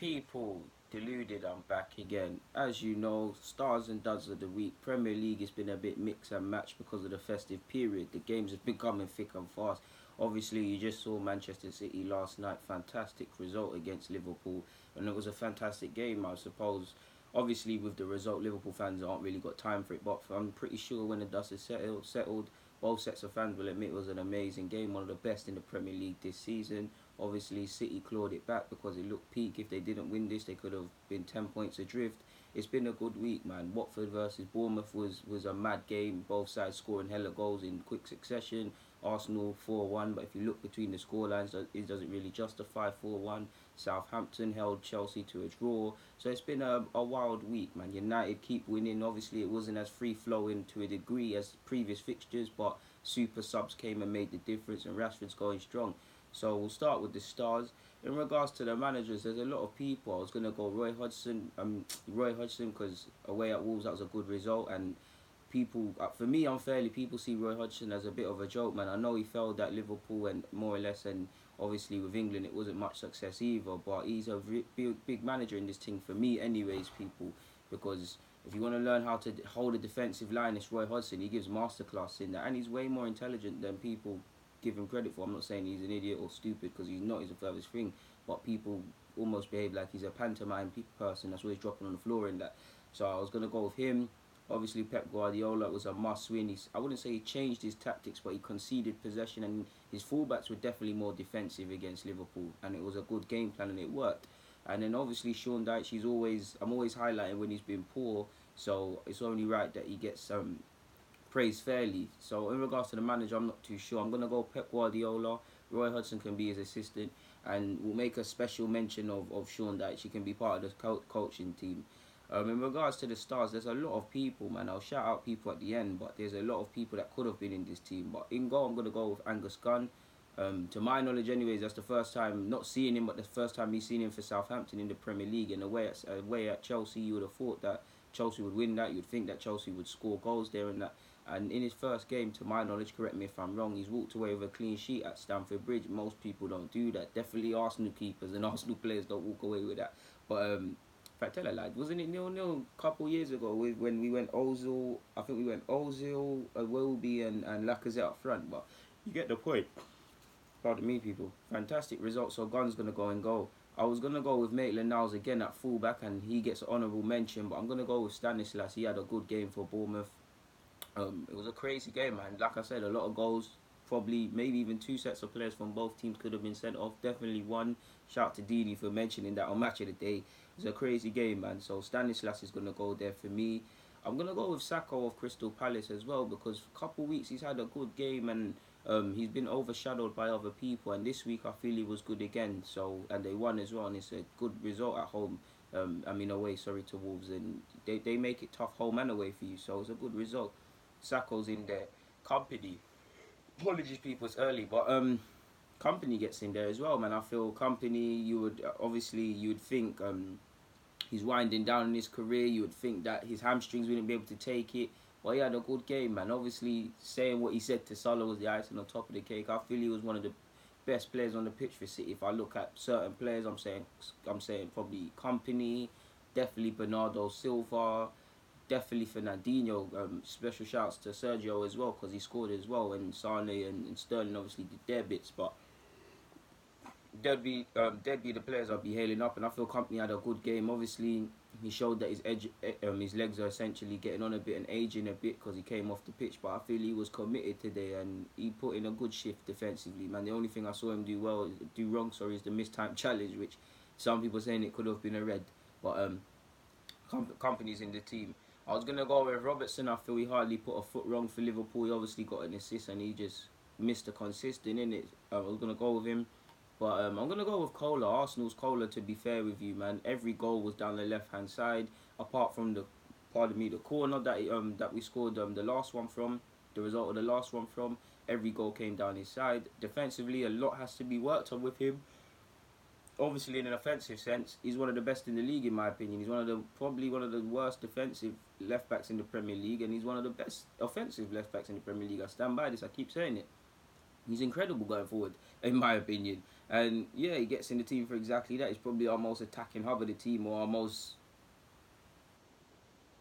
People deluded, I'm back again. As you know, stars and duds of the week. Premier League has been a bit mix and match because of the festive period. The games have been coming thick and fast. Obviously, you just saw Manchester City last night. Fantastic result against Liverpool, and it was a fantastic game, I suppose. Obviously, with the result, Liverpool fans aren't really got time for it, but I'm pretty sure when the dust is settled, both sets of fans will admit it was an amazing game, one of the best in the Premier League this season. Obviously, City clawed it back because it looked peak. If they didn't win this, they could have been 10 points adrift. It's been a good week, man. Watford versus Bournemouth was a mad game. Both sides scoring hella goals in quick succession. Arsenal 4-1, but if you look between the scorelines, it doesn't really justify 4-1. Southampton held Chelsea to a draw. So it's been a wild week, man. United keep winning. Obviously, it wasn't as free-flowing to a degree as previous fixtures, but super subs came and made the difference, and Rashford's going strong. So we'll start with the stars. In regards to the managers, there's a lot of people. I was gonna go Roy Hodgson, because away at Wolves that was a good result, and people, for me unfairly, people see Roy Hodgson as a bit of a joke, man. I know he failed at Liverpool and more or less, and obviously with England it wasn't much success either. But he's a big manager in this thing for me, anyways, people, because if you want to learn how to hold a defensive line, it's Roy Hodgson. He gives masterclass in that, and he's way more intelligent than people give him credit for. I'm not saying he's an idiot or stupid, because he's not. He's a furthest thing, but people almost behave like he's a pantomime person that's always dropping on the floor in that. So I was gonna go with him. Obviously, Pep Guardiola was a must-win. I wouldn't say he changed his tactics, but he conceded possession, and his fullbacks were definitely more defensive against Liverpool, and it was a good game plan, and it worked. And then obviously Sean Dyche, I'm always highlighting when he's been poor, so it's only right that he gets some praise fairly. So in regards to the manager, I'm not too sure. I'm gonna go Pep Guardiola. Roy Hodgson can be his assistant, and we'll make a special mention of Sean Dyche. He can be part of the coaching team. In regards to the stars, there's a lot of people, man. I'll shout out people at the end, but there's a lot of people that could have been in this team. But in goal, I'm going to go with Angus Gunn. To my knowledge, anyways, that's the first time, not seeing him, but the first time we've seen him for Southampton in the Premier League. And away at Chelsea, you would have thought that Chelsea would win that. You'd think that Chelsea would score goals there and that. And in his first game, to my knowledge, correct me if I'm wrong, he's walked away with a clean sheet at Stamford Bridge. Most people don't do that. Definitely Arsenal keepers and Arsenal players don't walk away with that. But tell a lad, wasn't it 0-0 a couple years ago when we went Ozil? I think we went Ozil, Iwobi, and Lacazette up front. But you get the point. Pardon me, people. Fantastic result. So Gunn's gonna go and goal. I was gonna go with Maitland-Niles again at fullback, and he gets an honourable mention. But I'm gonna go with Stanislas. He had a good game for Bournemouth. It was a crazy game, man. Like I said, a lot of goals. Probably, maybe even two sets of players from both teams could have been sent off. Definitely one. Shout out to Dini for mentioning that on Match of the Day. It was a crazy game, man. So Stanislas is going to go there for me. I'm going to go with Sacco of Crystal Palace as well, because for a couple of weeks he's had a good game, and he's been overshadowed by other people. And this week I feel he was good again. So, and they won as well, and it's a good result at home. Away, sorry, to Wolves. And they make it tough home and away for you. So it's a good result. Sacco's in there. Kompany. Apologies, people, it's early, but Kompany gets in there as well, man. I feel Kompany, you would think he's winding down in his career. You would think that his hamstrings wouldn't be able to take it, but he had a good game, man. Obviously, saying what he said to Salah was the icing on top of the cake. I feel he was one of the best players on the pitch for City. If I look at certain players, I'm saying probably Kompany, definitely Bernardo Silva. Definitely Fernandinho. Special shouts to Sergio as well, because he scored as well, and Sane and Sterling obviously did their bits. But they'd be the players I'd be hailing up, and I feel Kompany had a good game. Obviously, he showed that his legs are essentially getting on a bit and aging a bit because he came off the pitch. But I feel he was committed today, and he put in a good shift defensively, man. The only thing I saw him do wrong, is the missed time challenge, which some people saying it could have been a red. But Kompany's in the team. I was going to go with Robertson. I feel he hardly put a foot wrong for Liverpool. He obviously got an assist, and he just missed the consistent in it. I was going to go with him. But I'm going to go with Kohler. Arsenal's Kohler, to be fair with you, man. Every goal was down the left-hand side, apart from the corner that we scored the last one from, the result of the last one from. Every goal came down his side. Defensively, a lot has to be worked on with him. Obviously, in an offensive sense, he's one of the best in the league, in my opinion. He's probably one of the worst defensive left backs in the Premier League, and he's one of the best offensive left backs in the Premier League. I stand by this. I keep saying it. He's incredible going forward, in my opinion. And yeah, he gets in the team for exactly that. He's probably our most attacking hub of the team, or our most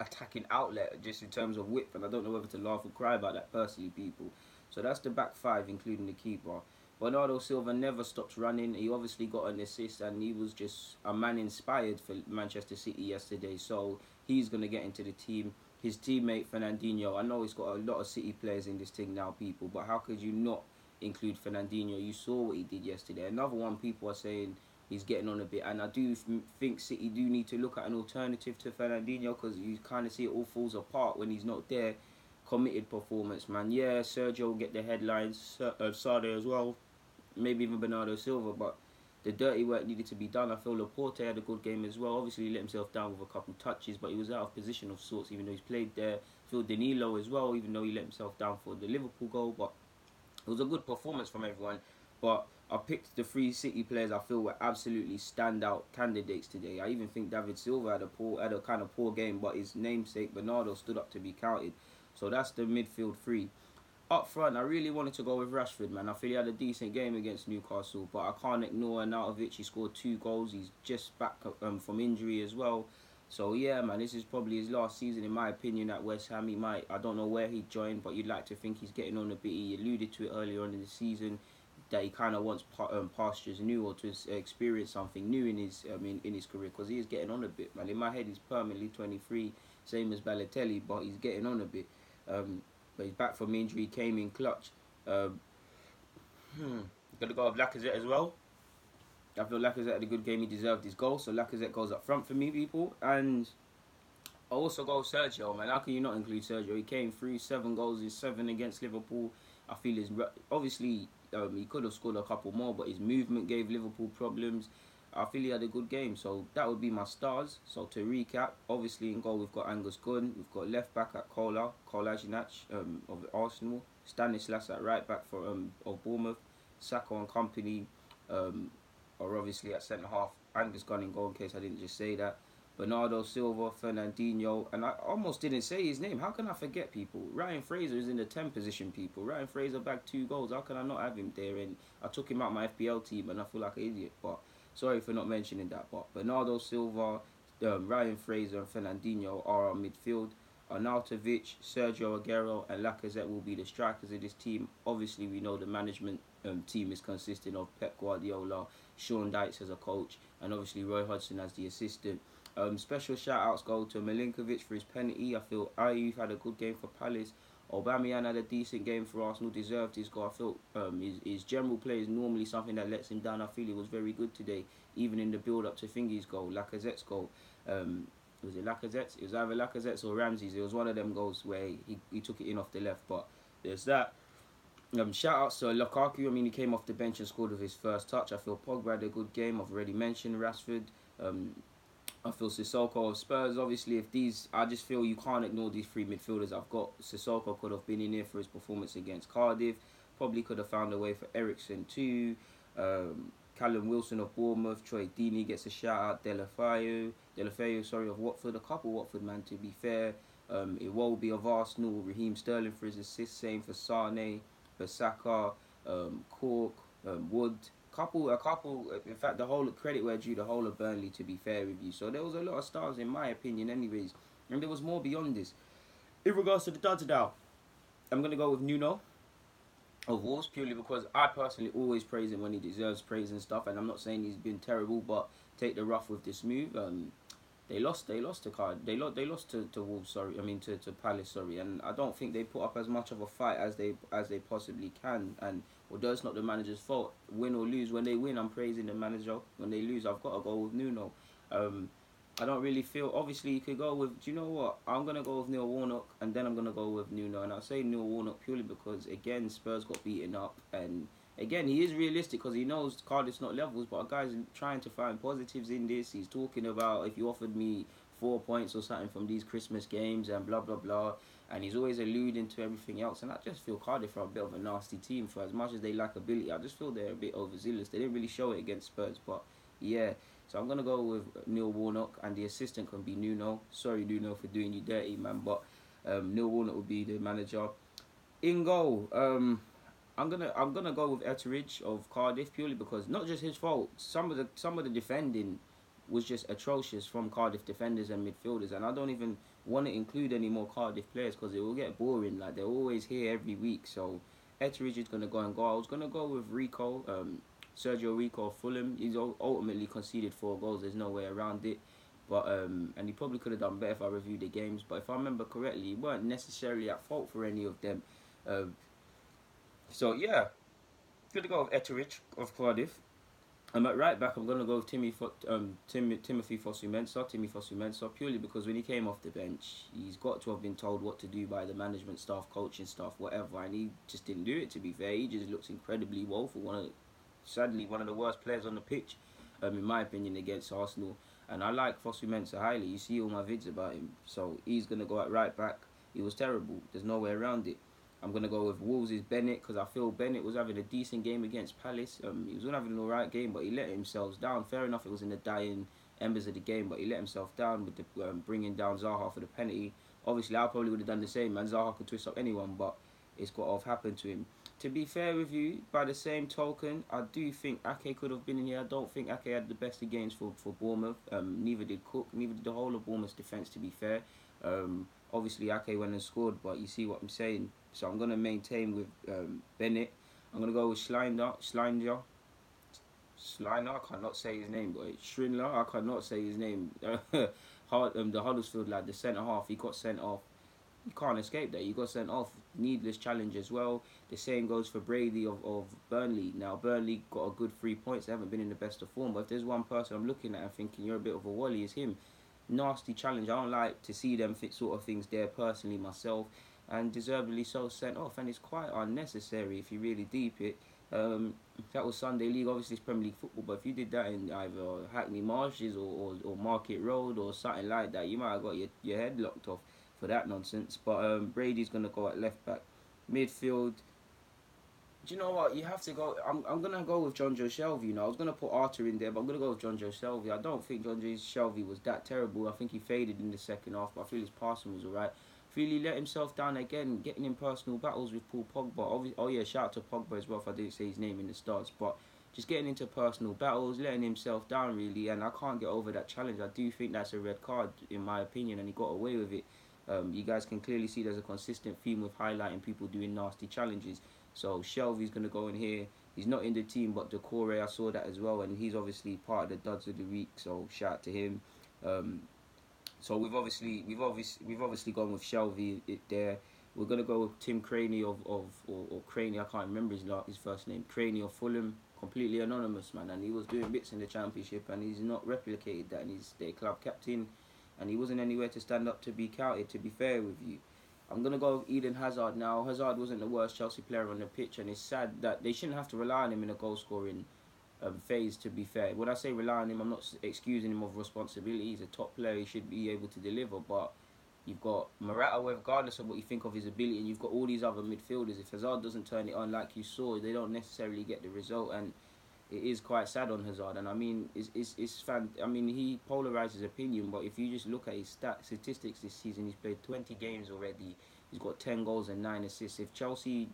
attacking outlet, just in terms of width. And I don't know whether to laugh or cry about that personally, people. So that's the back five, including the keeper. Bernardo Silva never stops running. He obviously got an assist, and he was just a man inspired for Manchester City yesterday. So he's going to get into the team. His teammate Fernandinho, I know he's got a lot of City players in this thing now, people, but how could you not include Fernandinho? You saw what he did yesterday. Another one, people are saying he's getting on a bit, and I do think City do need to look at an alternative to Fernandinho, because you kind of see it all falls apart when he's not there. Committed performance, man. Yeah, Sergio will get the headlines, Sade as well, maybe even Bernardo Silva, but the dirty work needed to be done. I feel Laporte had a good game as well. Obviously, he let himself down with a couple touches, but he was out of position of sorts, even though he's played there. I feel Danilo as well, even though he let himself down for the Liverpool goal, but it was a good performance from everyone. But I picked the three City players I feel were absolutely standout candidates today. I even think David Silva had a kind of poor game, but his namesake Bernardo stood up to be counted. So that's the midfield three. Up front, I really wanted to go with Rashford, man. I feel he had a decent game against Newcastle, but I can't ignore Arnautovic. He scored 2 goals. He's just back from injury as well. So yeah, man, this is probably his last season, in my opinion, at West Ham. He might, I don't know where he'd join, but you'd like to think he's getting on a bit. He alluded to it earlier on in the season that he kind of wants pastures new, or to experience something new in his career, because he is getting on a bit, man. In my head, he's permanently 23, same as Balotelli, but he's getting on a bit. But he's back from injury, came in clutch. Um, Gonna go with Lacazette as well. I feel Lacazette had a good game. He deserved his goal, so Lacazette goes up front for me, people. And I also go with Sergio, man. How can you not include Sergio? He came through, 7 goals, his 7 against Liverpool. I feel obviously he could have scored a couple more, but his movement gave Liverpool problems. I feel he had a good game, so that would be my stars. So to recap, obviously in goal we've got Angus Gunn, we've got left back at Kolasinac of Arsenal, Stanislas at right back for of Bournemouth, Saka and Kompany um, are obviously at centre half. Angus Gunn in goal, in case I didn't just say that. Bernardo Silva, Fernandinho, and I almost didn't say his name. How can I forget, people? Ryan Fraser is in the 10 position, people. Ryan Fraser bagged 2 goals. How can I not have him there? And I took him out my FPL team, and I feel like an idiot. But sorry for not mentioning that. But Bernardo Silva, Ryan Fraser, and Fernandinho are our midfield. Arnautovic, Sergio Aguero, and Lacazette will be the strikers of this team. Obviously, we know the management team is consisting of Pep Guardiola, Sean Dyche as a coach, and obviously Roy Hodgson as the assistant. Special shout outs go to Milinkovic for his penalty. I feel Ayew had a good game for Palace. Aubameyang had a decent game for Arsenal, deserved his goal. I felt his general play is normally something that lets him down. I feel he was very good today, even in the build up to Thingy's goal, Lacazette's goal. Was it Lacazette's? It was either Lacazette's or Ramsey's. It was one of them goals where he took it in off the left. But there's that. Shout outs to Lukaku. I mean, he came off the bench and scored with his first touch. I feel Pogba had a good game. I've already mentioned Rashford. I feel Sissoko of Spurs. Obviously, I just feel you can't ignore these three midfielders I've got. Sissoko could have been in here for his performance against Cardiff. Probably could have found a way for Eriksen too. Callum Wilson of Bournemouth. Troy Deeney gets a shout out. Delafeu, sorry, of Watford. A couple Watford, man, to be fair. Iwobi of Arsenal. Raheem Sterling for his assist. Same for Sane, Basaka, Cork, Wood. A couple. In fact, the whole credit where due, the whole of Burnley. To be fair with you, so there was a lot of stars in my opinion, anyways, and there was more beyond this. In regards to the Dudgedow, I'm gonna go with Nuno of Wolves purely because I personally always praise him when he deserves praise and stuff, and I'm not saying he's been terrible, but take the rough with the smooth. They lost to They lost to Wolves. Sorry, I mean to Palace. Sorry, and I don't think they put up as much of a fight as they possibly can. And although it's not the manager's fault, win or lose, when they win, I'm praising the manager. When they lose, I've got to go with Nuno. I don't really feel. Obviously, you could go with. Do you know what? I'm gonna go with Neil Warnock, and then I'm gonna go with Nuno. And I'll say Neil Warnock purely because again, Spurs got beaten up, and again, he is realistic because he knows Cardiff's not levels, but a guy's trying to find positives in this. He's talking about if you offered me 4 points or something from these Christmas games and blah blah blah, and he's always alluding to everything else. And I just feel Cardiff are a bit of a nasty team. For as much as they lack ability, I just feel they're a bit overzealous. They didn't really show it against Spurs, but yeah. So I'm gonna go with Neil Warnock, and the assistant can be Nuno. Sorry, Nuno, for doing you dirty, man. But Neil Warnock will be the manager. In goal, I'm gonna go with Etheridge of Cardiff purely because not just his fault. Some of the defending was just atrocious from Cardiff defenders and midfielders, and I don't even want to include any more Cardiff players because it will get boring. Like they're always here every week. So Etheridge is gonna go and go. I was gonna go with Rico, Sergio Rico of Fulham. He's ultimately conceded 4 goals. There's no way around it. But and he probably could have done better if I reviewed the games. But if I remember correctly, he weren't necessarily at fault for any of them. Um, so yeah, gonna go with Etheridge of Cardiff. I'm at right back. I'm gonna go with Timothy Fosu-Mensah, purely because when he came off the bench, he's got to have been told what to do by the management staff, coaching staff, whatever, and he just didn't do it. To be fair, he just looks incredibly woeful. Sadly, one of the worst players on the pitch, in my opinion, against Arsenal. And I like Fosu-Mensah highly. You see all my vids about him, so he's gonna go at right back. He was terrible. There's no way around it. I'm going to go with Wolves' Bennett because I feel Bennett was having a decent game against Palace. He was having an alright game, but he let himself down. Fair enough, it was in the dying embers of the game, but he let himself down with the bringing down Zaha for the penalty. Obviously, I probably would have done the same, man. Zaha could twist up anyone, but it's got to have happened to him. To be fair with you, by the same token, I do think Ake could have been in here. I don't think Ake had the best of games for Bournemouth. Neither did Cook. Neither did the whole of Bournemouth's defence, to be fair. Obviously, Ake went and scored, but you see what I'm saying. So I'm going to maintain with Bennett. I'm going to go with Schleiner. I cannot say his name, but Schindler, I cannot say his name. The Huddersfield lad, the centre half, he got sent off. You can't escape that. You got sent off. Needless challenge as well. The same goes for Brady of Burnley. Now, Burnley got a good 3 points. They haven't been in the best of form. But if there's one person I'm looking at and thinking you're a bit of a wally, it's him. Nasty challenge. I don't like to see them sort of things there personally myself. And deservedly so sent off, and it's quite unnecessary if you really deep it. That was Sunday League, obviously it's Premier League football, but if you did that in either Hackney Marshes or Market Road or something like that, you might have got your head locked off for that nonsense. But Brady's going to go at left back. Midfield, do you know what? You have to go. I'm going to go with John Joe Shelvey. I was going to put Arthur in there, but I'm going to go with John Joe Shelvey. I don't think John Joe Shelvey was that terrible. I think he faded in the second half, but I feel his passing was alright. Really let himself down again, getting in personal battles with Paul Pogba. Oh yeah, shout out to Pogba as well if I didn't say his name in the starts. But just getting into personal battles, letting himself down really, and I can't get over that challenge. I do think that's a red card in my opinion, and he got away with it. You guys can clearly see there's a consistent theme with highlighting people doing nasty challenges. So Shelvey's going to go in here. He's not in the team, but Decore, I saw that as well, and he's obviously part of the duds of the week. So shout out to him. So we've obviously gone with Shelvey there. We're gonna go with Tim Craney or Craney. I can't remember his first name. Craney of Fulham, completely anonymous man, and he was doing bits in the Championship, and he's not replicated that. And he's their club captain, and he wasn't anywhere to stand up to be counted. To be fair with you, I'm gonna go with Eden Hazard now. Hazard wasn't the worst Chelsea player on the pitch, and it's sad that they shouldn't have to rely on him in a goal scoring phase, to be fair. When I say rely on him, I'm not excusing him of responsibility. He's a top player, he should be able to deliver, but you've got Morata, regardless of what you think of his ability, and you've got all these other midfielders. If Hazard doesn't turn it on like you saw, they don't necessarily get the result, and it is quite sad on Hazard. And I mean, he polarizes opinion, but if you just look at his statistics this season, he's played 20 games already. He's got 10 goals and 9 assists. If Chelsea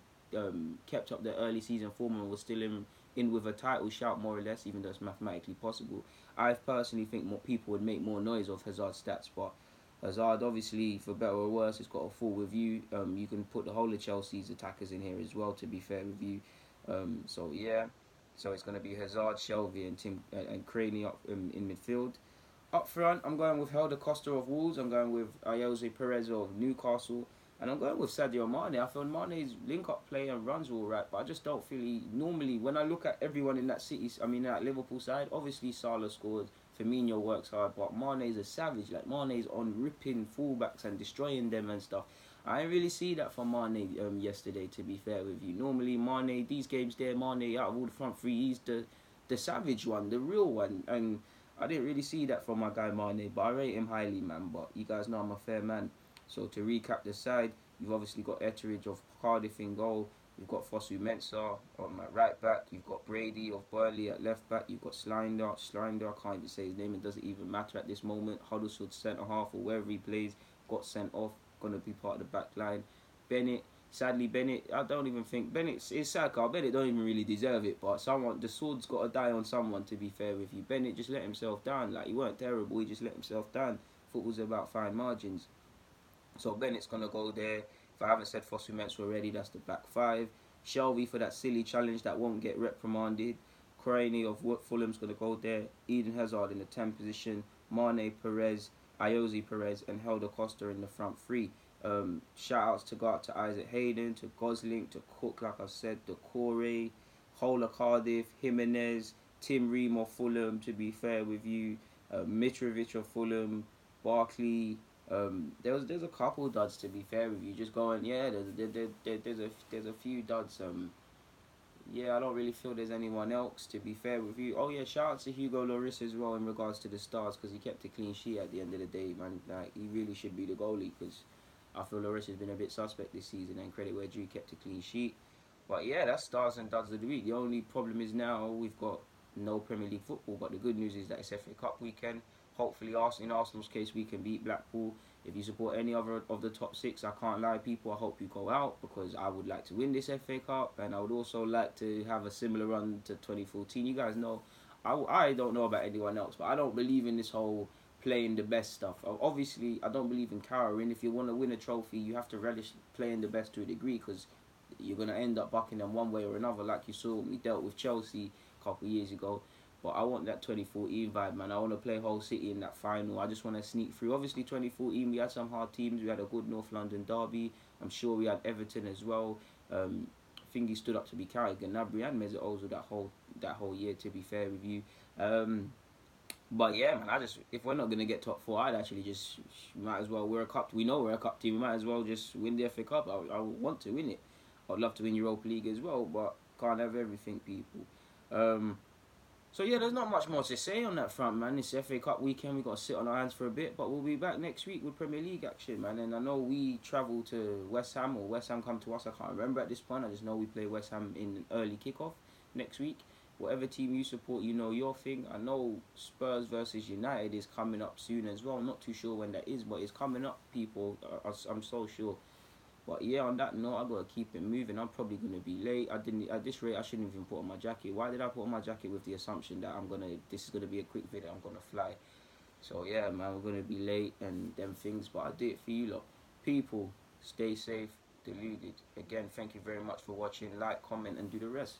kept up their early season form and was still in with a title shout, more or less, even though it's mathematically possible, I personally think more people would make more noise of Hazard's stats. But Hazard, obviously, for better or worse, has got a full review. You can put the whole of Chelsea's attackers in here as well, to be fair with you. So yeah, so it's going to be Hazard, Shelvey, and Tim and Craney up in midfield. Up front, I'm going with Helder Costa of Wolves. I'm going with Jose Perez of Newcastle. And I'm going with Sadio Mane. I feel Mane's link-up play and runs are alright, but I just don't feel he... Normally, when I look at everyone in that that Liverpool side, obviously Salah scores, Firmino works hard, but Mane's a savage. Like, Mane's on ripping fullbacks and destroying them and stuff. I didn't really see that from Mane yesterday, to be fair with you. Normally, Mane, these games there, Mane, out of all the front three, he's the savage one, the real one. And I didn't really see that from my guy Mane, but I rate him highly, man. But you guys know I'm a fair man. So to recap the side, you've obviously got Etheridge of Cardiff in goal. You've got Fosu-Mensah on my right back. You've got Brady of Burnley at left back. You've got Schleiner, I can't even say his name. It doesn't even matter at this moment. Huddersfield centre half or wherever he plays got sent off. Going to be part of the back line. Bennett, Sadly, Bennett, I don't even think it's sad. Cause Bennett don't even really deserve it. But the sword's got to die on someone. To be fair with you, Bennett just let himself down. Like, he weren't terrible. He just let himself down. Football's about fine margins. So Bennett's gonna go there. If I haven't said Fosu Mensah already, that's the back five. Shelby for that silly challenge that won't get reprimanded. Craney of Fulham's gonna go there. Eden Hazard in the 10 position. Mane, Perez, Iosi Perez, and Helder Costa in the front three. Shout outs to go out to Isaac Hayden, to Gosling, to Cook, like I said, to Corey, Hola Cardiff, Jimenez, Tim Ream of Fulham. To be fair with you, Mitrovic of Fulham, Barkley. There's a couple duds, to be fair with you. Just going, yeah, there's a few duds. Yeah, I don't really feel there's anyone else, to be fair with you. Oh yeah, shout out to Hugo Lloris as well in regards to the Stars, because he kept a clean sheet at the end of the day, man. Like, he really should be the goalie, because I feel Lloris has been a bit suspect this season, and credit where due, kept a clean sheet. But yeah, that's Stars and duds of the week. The only problem is now we've got no Premier League football, but the good news is that it's FA Cup weekend. Hopefully, in Arsenal's case, we can beat Blackpool. If you support any other of the top six, I can't lie, people, I hope you go out, because I would like to win this FA Cup, and I would also like to have a similar run to 2014. You guys know, I don't know about anyone else, but I don't believe in this whole playing the best stuff. Obviously, I don't believe in cowering. If you want to win a trophy, you have to relish playing the best to a degree, because you're going to end up bucking them one way or another, like you saw when we dealt with Chelsea a couple of years ago. But I want that 2014 vibe, man. I want to play Hull City in that final. I just want to sneak through. Obviously, 2014, we had some hard teams. We had a good North London derby. I'm sure we had Everton as well. Thingy stood up to be counted. Gnabry and Mesut Ozil that whole year, to be fair with you. But yeah, man, if we're not gonna get top four, I'd actually just might as well. We're a cup. We know we're a cup team. We might as well just win the FA Cup. I want to win it. I'd love to win Europa League as well, but can't have everything, people. So yeah, there's not much more to say on that front, man. It's FA Cup weekend. We got to sit on our hands for a bit, but we'll be back next week with Premier League action, man. And I know we travel to West Ham, or West Ham come to us. I can't remember at this point. I just know we play West Ham in an early kickoff next week. Whatever team you support, you know your thing. I know Spurs versus United is coming up soon as well. I'm not too sure when that is, but it's coming up, people. I'm so sure. But yeah, on that note, I gotta keep it moving. I'm probably gonna be late. At this rate, I shouldn't even put on my jacket. Why did I put on my jacket with the assumption that this is gonna be a quick video, I'm gonna fly? So yeah, man, we're gonna be late and them things, but I did it for you lot. People, stay safe, deluded. Again, thank you very much for watching. Like, comment, and do the rest.